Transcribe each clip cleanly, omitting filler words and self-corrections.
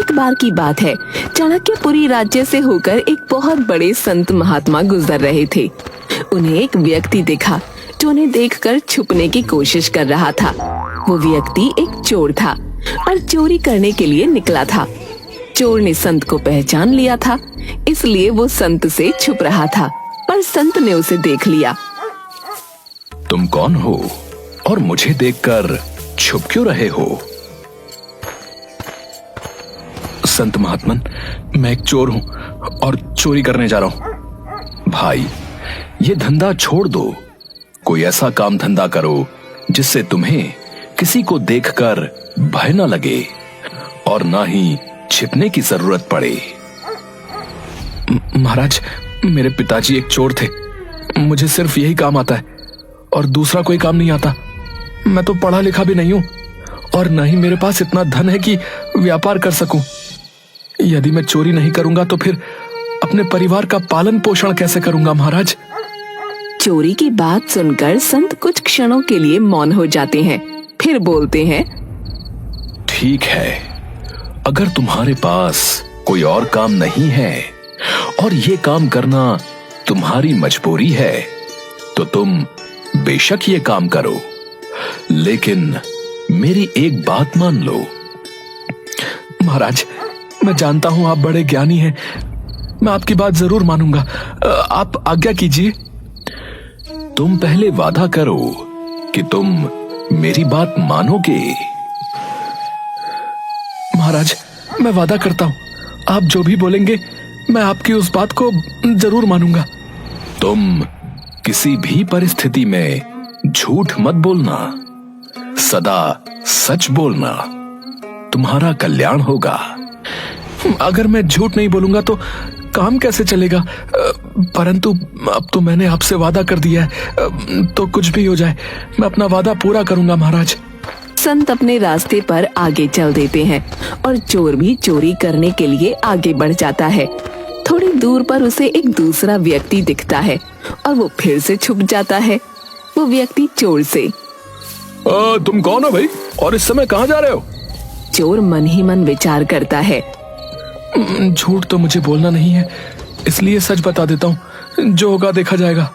एक बार की बात है, चाणक्यपुरी राज्य से होकर एक बहुत बड़े संत महात्मा गुजर रहे थे। उन्हें एक व्यक्ति दिखा जो उन्हें देखकर छुपने की कोशिश कर रहा था। वो व्यक्ति एक चोर था और चोरी करने के लिए निकला था। चोर ने संत को पहचान लिया था, इसलिए वो संत से छुप रहा था, पर संत ने उसे देख लिया। तुम कौन हो और मुझे देखकर छुप क्यों रहे हो? संत महात्मन, मैं एक चोर हूं और चोरी करने जा रहा हूं। भाई, ये धंधा छोड़ दो। कोई ऐसा काम धंधा करो जिससे तुम्हें किसी को देखकर भय न लगे और ना ही छिपने की जरूरत पड़े। महाराज, मेरे पिताजी एक चोर थे। मुझे सिर्फ यही काम आता है और दूसरा कोई काम नहीं आता। मैं तो पढ़ा लिखा भी नहीं हूं और न ही मेरे पास इतना धन है कि व्यापार कर सकूं। यदि मैं चोरी नहीं करूंगा तो फिर अपने परिवार का पालन पोषण कैसे करूंगा महाराज? चोरी की बात सुनकर संत कुछ क्षणों के लिए मौन हो जाते हैं, फिर बोलते हैं, ठीक है, अगर तुम्हारे पास कोई और काम नहीं है और ये काम करना तुम्हारी मजबूरी है तो तुम बेशक ये काम करो, लेकिन मेरी एक बात मान लो। महाराज, मैं जानता हूं आप बड़े ज्ञानी हैं, मैं आपकी बात जरूर मानूंगा। आप आज्ञा कीजिए। तुम पहले वादा करो कि तुम मेरी बात मानोगे। महाराज, मैं वादा करता हूं, आप जो भी बोलेंगे मैं आपकी उस बात को जरूर मानूंगा। तुम किसी भी परिस्थिति में झूठ मत बोलना, सदा सच बोलना, तुम्हारा कल्याण होगा। अगर मैं झूठ नहीं बोलूंगा तो काम कैसे चलेगा? परंतु अब तो मैंने आपसे वादा कर दिया है, तो कुछ भी हो जाए मैं अपना वादा पूरा करूंगा महाराज। संत अपने रास्ते पर आगे चल देते हैं और चोर भी चोरी करने के लिए आगे बढ़ जाता है। थोड़ी दूर पर उसे एक दूसरा व्यक्ति दिखता है और वो फिर से छुप जाता है। वो व्यक्ति चोर से, तुम कौन हो भाई और इस समय कहां जा रहे हो? चोर मन ही मन विचार करता है, झूठ तो मुझे बोलना नहीं है, इसलिए सच बता देता हूं, जो होगा देखा जाएगा।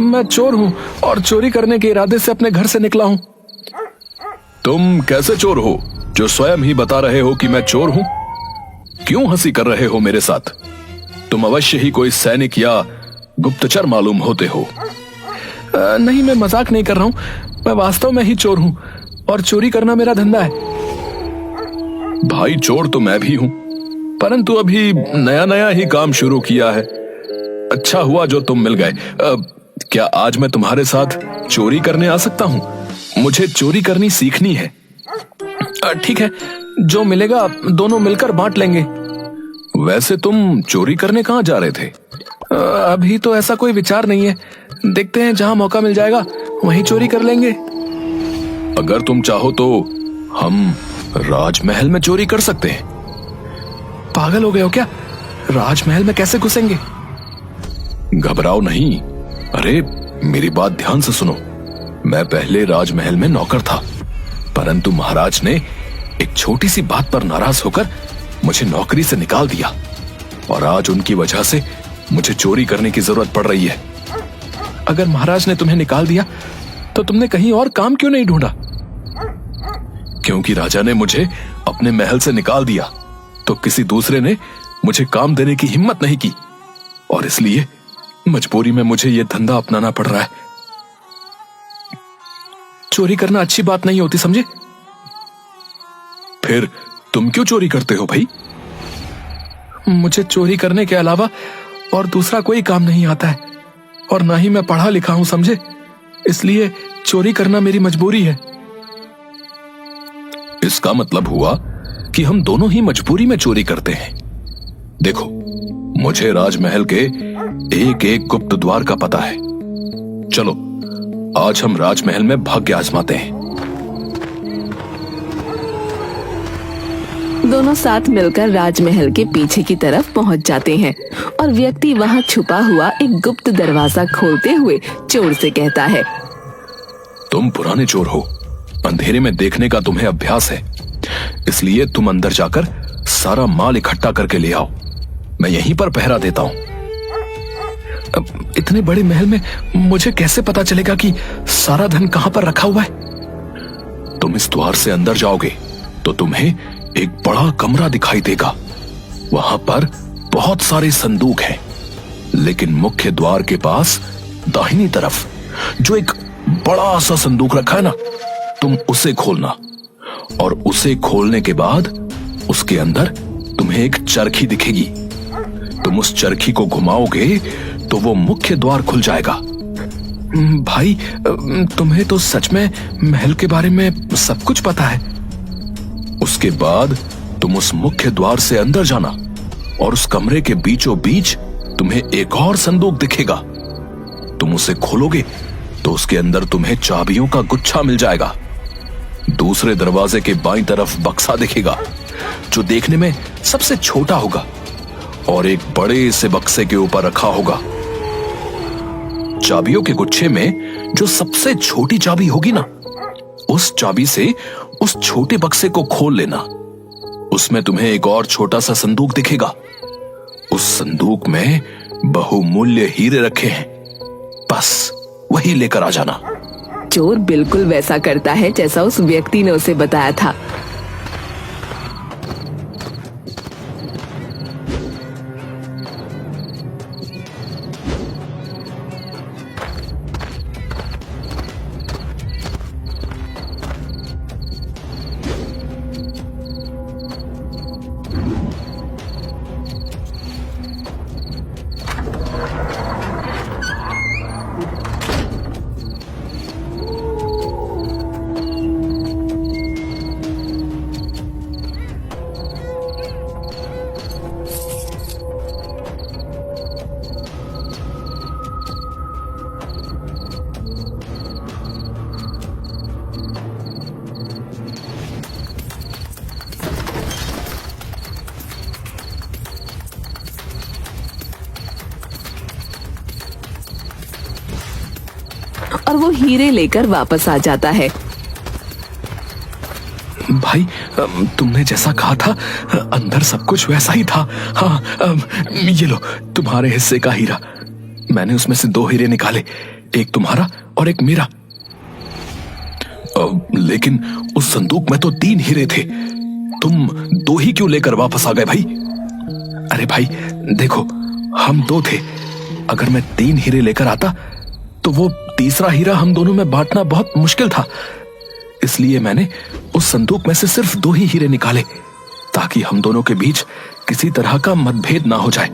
मैं चोर हूं और चोरी करने के इरादे से अपने घर से निकला हूं। तुम कैसे चोर हो जो स्वयं ही बता रहे हो कि मैं चोर हूं? क्यों हंसी कर रहे हो मेरे साथ? तुम अवश्य ही कोई सैनिक या गुप्तचर मालूम होते हो। नहीं, मैं मजाक नहीं कर रहा हूं, मैं वास्तव में ही चोर हूं और चोरी करना मेरा धंधा है। भाई, चोर तो मैं भी हूं, परंतु अभी नया नया ही काम शुरू किया है। अच्छा हुआ जो तुम मिल गए। क्या आज मैं तुम्हारे साथ चोरी करने आ सकता हूं? मुझे चोरी करनी सीखनी है। ठीक है, जो मिलेगा दोनों मिलकर बांट लेंगे। वैसे तुम चोरी करने कहां जा रहे थे? अभी तो ऐसा कोई विचार नहीं है, देखते हैं, जहां मौका मिल जाएगा वहीं चोरी कर लेंगे। अगर तुम चाहो तो हम राजमहल में चोरी कर सकते हैं। पागल हो गए हो क्या? राजमहल में कैसे घुसेंगे? घबराओ नहीं। अरे, मेरी बात ध्यान से सुनो। मैं पहले राजमहल में नौकर था, परंतु महाराज ने एक छोटी सी बात पर नाराज होकर मुझे नौकरी से निकाल दिया और आज उनकी वजह से मुझे चोरी करने की जरूरत पड़ रही है। अगर महाराज ने तुम्हें निकाल दिया तो तुमने कहीं और काम क्यों नहीं ढूंढा? क्योंकि राजा ने मुझे अपने महल से निकाल दिया तो किसी दूसरे ने मुझे काम देने की हिम्मत नहीं की और इसलिए मजबूरी में मुझे यह धंधा अपनाना पड़ रहा है। चोरी करना अच्छी बात नहीं होती, समझे? फिर तुम क्यों चोरी करते हो भाई? मुझे चोरी करने के अलावा और दूसरा कोई काम नहीं आता है और ना ही मैं पढ़ा लिखा हूं, समझे? इसलिए चोरी करना मेरी मजबूरी है। इसका मतलब हुआ कि हम दोनों ही मजबूरी में चोरी करते हैं। देखो, मुझे राजमहल के एक एक गुप्त द्वार का पता है। चलो, आज हम राजमहल में भाग्य आजमाते हैं। दोनों साथ मिलकर राजमहल के पीछे की तरफ पहुंच जाते हैं और व्यक्ति वहां छुपा हुआ एक गुप्त दरवाजा खोलते हुए चोर से कहता है, तुम पुराने चोर हो, अंधेरे में देखने का तुम्हें अभ्यास है। इसलिए तुम अंदर जाकर सारा माल इकट्ठा करके ले आओ। मैं यहीं पर पहरा देता हूं। इतने बड़े महल में मुझे कैसे पता चलेगा कि सारा धन कहां पर रखा हुआ है? तुम इस द्वार से अंदर जाओगे तो तुम्हें एक बड़ा कमरा दिखाई देगा। वहां पर बहुत सारे संदूक हैं, लेकिन मुख्य द्वार के पास दाहिनी तरफ जो एक बड़ा सा संदूक रखा है ना, तुम उसे खोलना, और उसे खोलने के बाद उसके अंदर तुम्हें एक चरखी दिखेगी। तुम उस चरखी को घुमाओगे तो वो मुख्य द्वार खुल जाएगा। भाई, तुम्हें तो सच में महल के बारे में सब कुछ पता है। उसके बाद तुम उस मुख्य द्वार से अंदर जाना, और उस कमरे के बीचों बीच तुम्हें एक और संदूक दिखेगा। तुम उसे खोलोगे तो उसके अंदर तुम्हें चाबियों का गुच्छा मिल जाएगा। दूसरे दरवाजे के बाईं तरफ बक्सा दिखेगा, जो देखने में सबसे छोटा होगा और एक बड़े से बक्से के ऊपर रखा होगा। चाबियों के गुच्छे में जो सबसे छोटी चाबी होगी ना, उस चाबी से उस छोटे बक्से को खोल लेना। उसमें तुम्हें एक और छोटा सा संदूक दिखेगा। उस संदूक में बहुमूल्य हीरे रखे हैं। बस वही लेकर आ जाना। चोर बिल्कुल वैसा करता है जैसा उस व्यक्ति ने उसे बताया था। और वो हीरे लेकर वापस आ जाता है। भाई, तुमने जैसा कहा था अंदर सब कुछ वैसा ही था। हाँ, ये लो तुम्हारे हिस्से का हीरा। मैंने उसमें से 2 हीरे निकाले, एक तुम्हारा और एक मेरा। लेकिन उस संदूक में तो 3 हीरे थे। तुम 2 ही क्यों लेकर वापस आ गए भाई? अरे भाई देखो, हम 2 थे। अगर मैं 3 हीरे लेकर आता तो वो तीसरा हीरा हम दोनों में बांटना बहुत मुश्किल था। इसलिए मैंने उस संदूक में से सिर्फ 2 ही हीरे निकाले, ताकि हम दोनों के बीच किसी तरह का मतभेद ना हो जाए।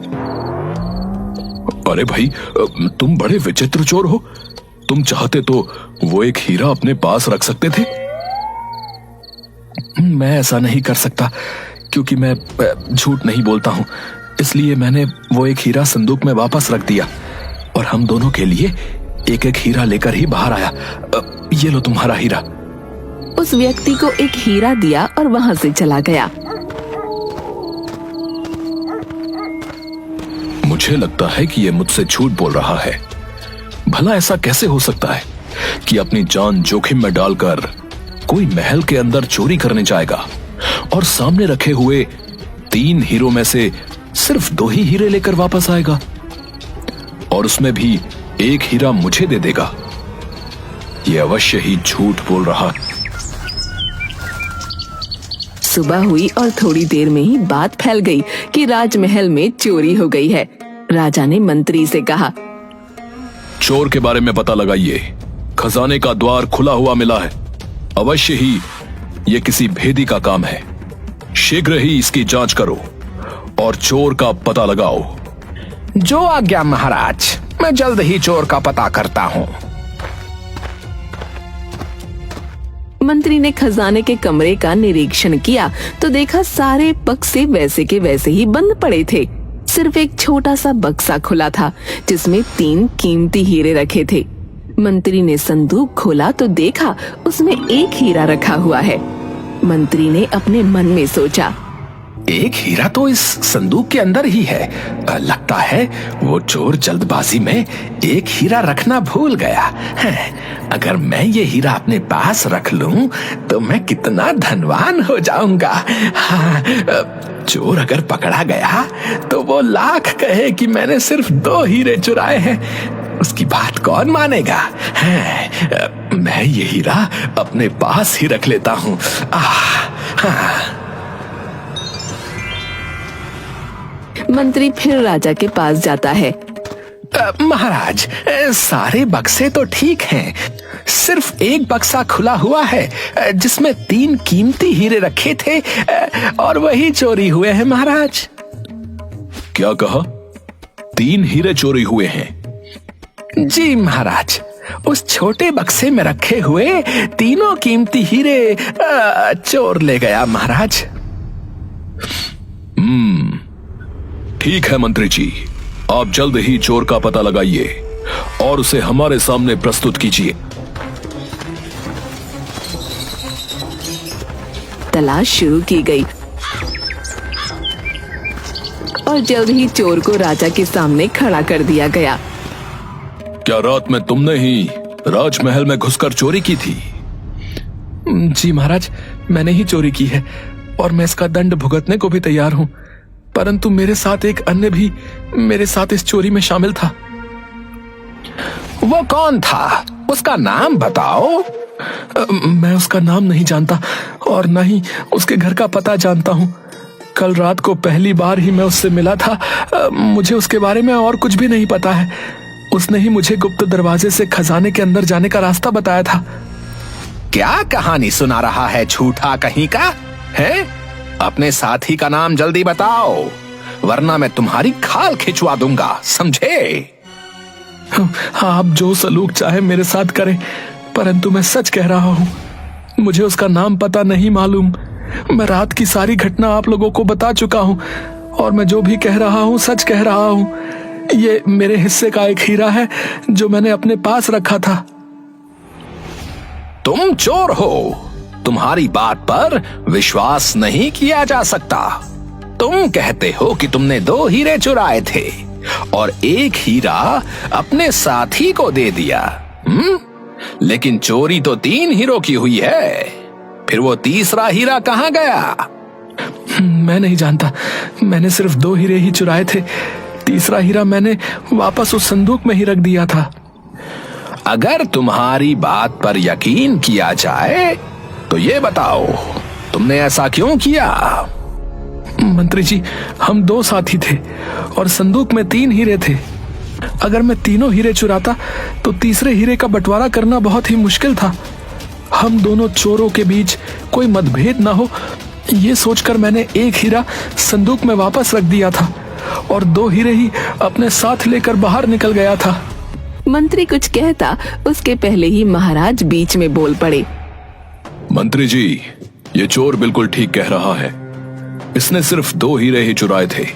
अरे भाई, तुम बड़े विचित्र चोर हो। तुम चाहते तो वो एक हीरा अपने पास रख सकते थे। मैं ऐसा नहीं कर सकता, क्योंकि मैं झूठ नहीं बोलता हूँ। इसलिए मैंने वो एक हीरा संदूक में वापस रख दिया, और हम दोनों के लिए एक एक हीरा लेकर ही बाहर आया। ये लो तुम्हारा हीरा। उस व्यक्ति को एक हीरा दिया और वहां से चला गया। मुझे लगता है कि ये मुझसे झूठ बोल रहा है। भला ऐसा कैसे हो सकता है कि अपनी जान जोखिम में डालकर कोई महल के अंदर चोरी करने जाएगा और सामने रखे हुए 3 हीरों में से सिर्फ 2 ही हीरे लेकर वापस आएगा, और उसमें भी एक हीरा मुझे दे देगा। ये अवश्य ही झूठ बोल रहा है। सुबह हुई और थोड़ी देर में ही बात फैल गई कि राजमहल में चोरी हो गई है। राजा ने मंत्री से कहा, चोर के बारे में पता लगाइए। खजाने का द्वार खुला हुआ मिला है। अवश्य ही ये किसी भेदी का काम है। शीघ्र ही इसकी जांच करो और चोर का पता लगाओ। जो आज्ञा महाराज, मैं जल्द ही चोर का पता करता हूँ। मंत्री ने खजाने के कमरे का निरीक्षण किया तो देखा सारे बक्से वैसे के वैसे ही बंद पड़े थे। सिर्फ एक छोटा सा बक्सा खुला था, जिसमें 3 कीमती हीरे रखे थे। मंत्री ने संदूक खोला तो देखा उसमें एक हीरा रखा हुआ है। मंत्री ने अपने मन में सोचा, एक हीरा तो इस संदूक के अंदर ही है। लगता है वो चोर जल्दबाजी में एक हीरा रखना भूल गया है। अगर मैं ये हीरा अपने पास रख लूं तो मैं कितना धनवान हो जाऊंगा। हाँ, चोर अगर पकड़ा गया तो वो लाख कहे कि मैंने सिर्फ 2 हीरे चुराए हैं, उसकी बात कौन मानेगा। हाँ, मैं ये हीरा अपने पास ही रख लेता हूं। हाँ। मंत्री फिर राजा के पास जाता है। महाराज, सारे बक्से तो ठीक हैं, सिर्फ एक बक्सा खुला हुआ है जिसमें 3 कीमती हीरे रखे थे और वही चोरी हुए हैं महाराज। क्या कहा? 3 हीरे चोरी हुए हैं? जी महाराज, उस छोटे बक्से में रखे हुए तीनों कीमती हीरे चोर ले गया महाराज। ठीक है मंत्री जी, आप जल्द ही चोर का पता लगाइए और उसे हमारे सामने प्रस्तुत कीजिए। तलाश शुरू की गई और जल्द ही चोर को राजा के सामने खड़ा कर दिया गया। क्या रात में तुमने ही राजमहल में घुसकर चोरी की थी? जी महाराज, मैंने ही चोरी की है और मैं इसका दंड भुगतने को भी तैयार हूँ, परंतु मेरे साथ एक अन्य भी मेरे साथ इस चोरी में शामिल था। वो कौन था? उसका नाम बताओ। मैं उसका नाम नहीं जानता और न ही उसके घर का पता जानता हूँ। कल रात को पहली बार ही मैं उससे मिला था। मुझे उसके बारे में और कुछ भी नहीं पता है। उसने ही मुझे गुप्त दरवाजे से खजाने के अंदर जाने का रास्ता बताया था। क्या कहानी सुना रहा है झूठा कहीं का है? अपने साथी का नाम जल्दी बताओ, वरना मैं तुम्हारी खाल खिंचवा दूंगा, समझे? हाँ, आप जो सलूक चाहे मेरे साथ करें, परंतु मैं सच कह रहा हूँ, मुझे उसका नाम पता नहीं मालूम। मैं रात की सारी घटना आप लोगों को बता चुका हूँ और मैं जो भी कह रहा हूँ सच कह रहा हूँ। ये मेरे हिस्से का एक हीरा है जो मैंने अपने पास रखा था। तुम चोर हो, तुम्हारी बात पर विश्वास नहीं किया जा सकता। तुम कहते हो कि तुमने 2 हीरे चुराए थे और एक हीरा अपने साथी को दे दिया। लेकिन चोरी तो 3 हीरों की हुई है, फिर वो तीसरा हीरा कहाँ गया? मैं नहीं जानता, मैंने सिर्फ 2 हीरे ही चुराए थे। तीसरा हीरा मैंने वापस उस संदूक में ही रख दिया था। अगर तुम्हारी बात पर यकीन किया जाए तो ये बताओ, तुमने ऐसा क्यों किया? मंत्री जी, हम 2 साथी थे और संदूक में 3 हीरे थे। अगर मैं तीनों हीरे चुराता तो तीसरे हीरे का बंटवारा करना बहुत ही मुश्किल था। हम दोनों चोरों के बीच कोई मतभेद ना हो, ये सोचकर मैंने एक हीरा संदूक में वापस रख दिया था और 2 हीरे ही अपने साथ लेकर बाहर निकल गया था। मंत्री कुछ कहता उसके पहले ही महाराज बीच में बोल पड़े। मंत्री जी, ये चोर बिल्कुल ठीक कह रहा है। इसने सिर्फ 2 हीरे ही चुराए थे,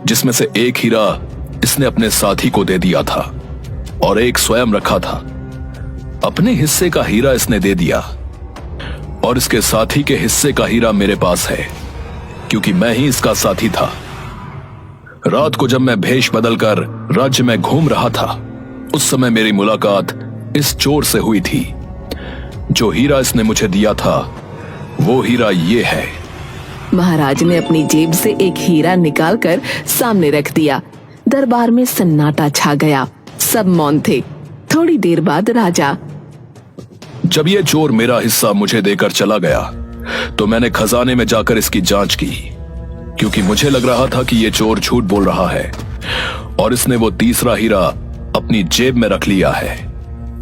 जिसमें से एक हीरा इसने अपने साथी को दे दिया था और एक स्वयं रखा था। अपने हिस्से का हीरा इसने दे दिया और इसके साथी के हिस्से का हीरा मेरे पास है, क्योंकि मैं ही इसका साथी था। रात को जब मैं भेष बदलकर राज्य में घूम रहा था, उस समय मेरी मुलाकात इस चोर से हुई थी। जो हीरा इसने मुझे दिया था वो हीरा ये है। महाराज ने अपनी जेब से एक हीरा निकालकर सामने रख दिया। दरबार में सन्नाटा छा गया, सब मौन थे। थोड़ी देर बाद राजा, जब ये चोर मेरा हिस्सा मुझे देकर चला गया तो मैंने खजाने में जाकर इसकी जांच की, क्योंकि मुझे लग रहा था कि ये चोर झूठ बोल रहा है और इसने वो तीसरा हीरा अपनी जेब में रख लिया है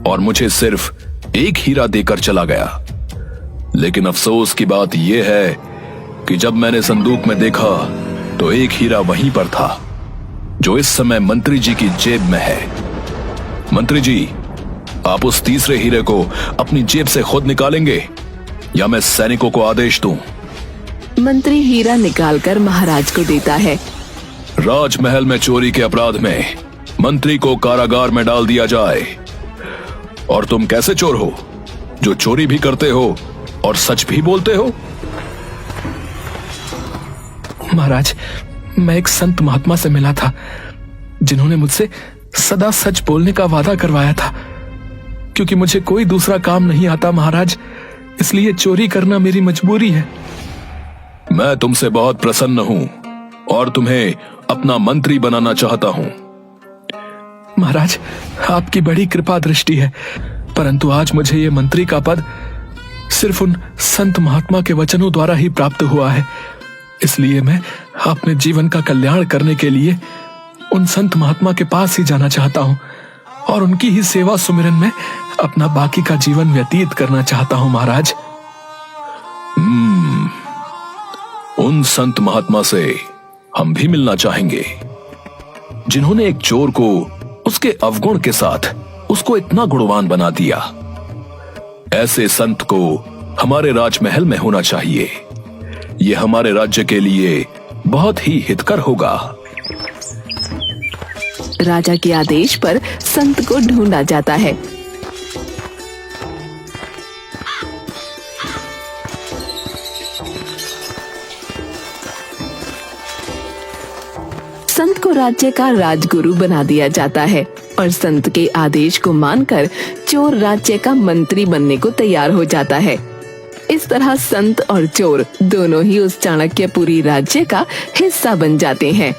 और मुझे सिर्फ एक हीरा देकर चला गया। लेकिन अफसोस की बात यह है कि जब मैंने संदूक में देखा तो एक हीरा वहीं पर था जो इस समय मंत्री जी की जेब में है। मंत्री जी, आप उस तीसरे हीरे को अपनी जेब से खुद निकालेंगे या मैं सैनिकों को आदेश दूं? मंत्री हीरा निकालकर महाराज को देता है। राजमहल में चोरी के अपराध में मंत्री को कारागार में डाल दिया जाए। और तुम कैसे चोर हो जो चोरी भी करते हो और सच भी बोलते हो? महाराज, मैं एक संत महात्मा से मिला था जिन्होंने मुझसे सदा सच बोलने का वादा करवाया था। क्योंकि मुझे कोई दूसरा काम नहीं आता महाराज, इसलिए चोरी करना मेरी मजबूरी है। मैं तुमसे बहुत प्रसन्न हूं और तुम्हें अपना मंत्री बनाना चाहता हूं। महाराज, आपकी बड़ी कृपा दृष्टि है, परंतु आज मुझे ये मंत्री का पद सिर्फ उन संत महात्मा के वचनों द्वारा ही प्राप्त हुआ है। इसलिए मैं अपने जीवन का कल्याण करने के लिए उन संत महात्मा के पास ही जाना चाहता हूँ और उनकी ही सेवा सुमिरन में अपना बाकी का जीवन व्यतीत करना चाहता हूँ महाराज। उन संत महात्मा से हम भी मिलना चाहेंगे जिन्होंने एक चोर को उसके अवगुण के साथ उसको इतना गुणवान बना दिया। ऐसे संत को हमारे राजमहल में होना चाहिए। यह हमारे राज्य के लिए बहुत ही हितकर होगा। राजा के आदेश पर संत को ढूंढा जाता है। संत को राज्य का राजगुरु बना दिया जाता है और संत के आदेश को मानकर चोर राज्य का मंत्री बनने को तैयार हो जाता है। इस तरह संत और चोर दोनों ही उस चाणक्यपुरी राज्य का हिस्सा बन जाते हैं।